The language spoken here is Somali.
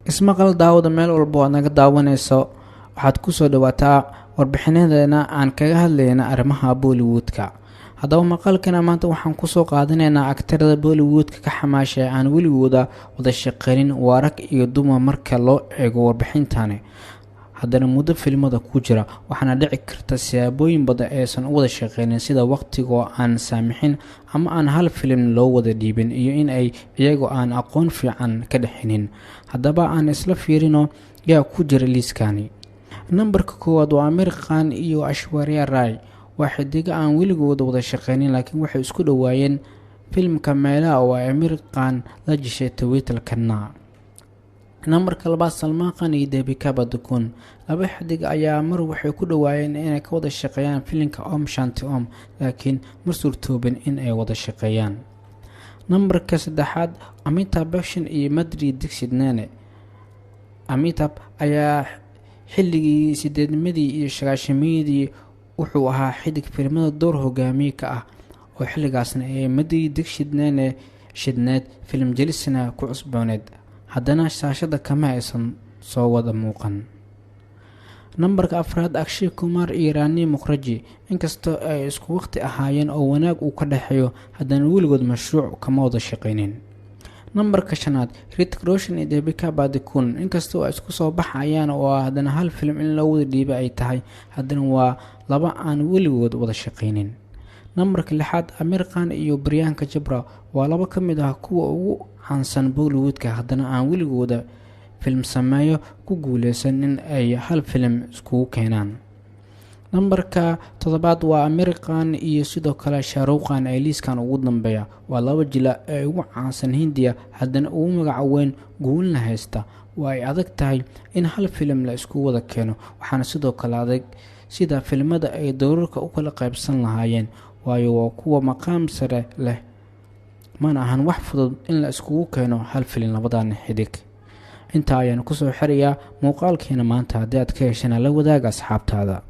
ismaqal daawada meel walba oo naga daawanayso waxaad ku soo dhawaataa warbixinadeena aan kaga hadlayna arrimaha Bollywoodka. Haddaba maqalkana maanta waxaan ku soo qaadanaynaa aktarada Bollywoodka ka xamaashay aan weligooda wada shaqeynin waa rag iyo dumar marka loo eego warbixintani. haddana muddo filmada ku jira waxaana dhici karta siyaabooyin badan aysan u wada shaqeynin sida waqtigoo aan saamixin ama aan hal film loo wada dhiibin iyo in ay iyagoo aan aqoon fiican ka dhaxinin. haddaba aan isla fiirino yaa ku jira liiskani. nambarka koowaad waa Aamir Khan iyo Aishwarya Rai. waa xidiga aan weligooda wada shaqeynin laakiin waxay isku dhawaayeen filmka meelaha oo Aamir Khan la jishay Twitter kana. nambarka labaad Salman Khan iyo Deepika Padukone. laba xidig ayaa mar waxay ku dhawaayeen inay ka wada shaqeeyaan filimka Om Shanti Om laakiin ma suurtoobin in ay wada shaqeeyaan. nambarka saddexaad Amitabh Bachchan iyo Madhuri Dixit Nene. Amitabh ayaa xilligii 80-madii iyo 90-madii wuxuu ahaa xidig filimada door hogaamiye ka ah oo xilligaasna ay Madhuri Dixit Nene shidneed film jelisna ku cusbooneed haddana shaashada kama aysan soo wada muuqan. nambarka afraad Akshay Kumar iyo Rani Mukherjee. inkastoo ay isku waqti ahaayeen oo wanaag uu ka dhaxeeyo haddana weligood mashruuc kama wada shaqeynin. nambarka shanaad Hrithik Roshan iyo Deepika Padukone. inkastoo ay isku soo baxayaan oo haddana hal film in loo wada dhiibay ay tahay haddana waa laba aan weligood wada shaqeynin. nambarka lixaad Aamir Khan iyo Priyanka Chopra. waa laba ka mid ah kuwa ugu caansan Bollywoodka haddana aan weligooda film sameeyo ku guuleysan in ay hal film iskugu keenaan. nambarka toddobaad waa Aamir Khan iyo sidoo kale Shah Rukh Khan ee liiskan ugu dambeeya. waa laba jila ee ugu caansan Hindiya haddana ugu magac weyn guulna haysta. waa ay adag tahay in hal film la isku wada keeno waxaana sidoo kale adag sida filmada ay doorarka u kala qaybsan lahaayeen waayo waa kuwa maqaam sare leh mana ahan wax fudud in la iskugu keeno hal film labadan xidig. inta ayaan ku soo xirayaa muuqaalkeena maanta haddii aad ka heshana la wadaaga asxaabtaada.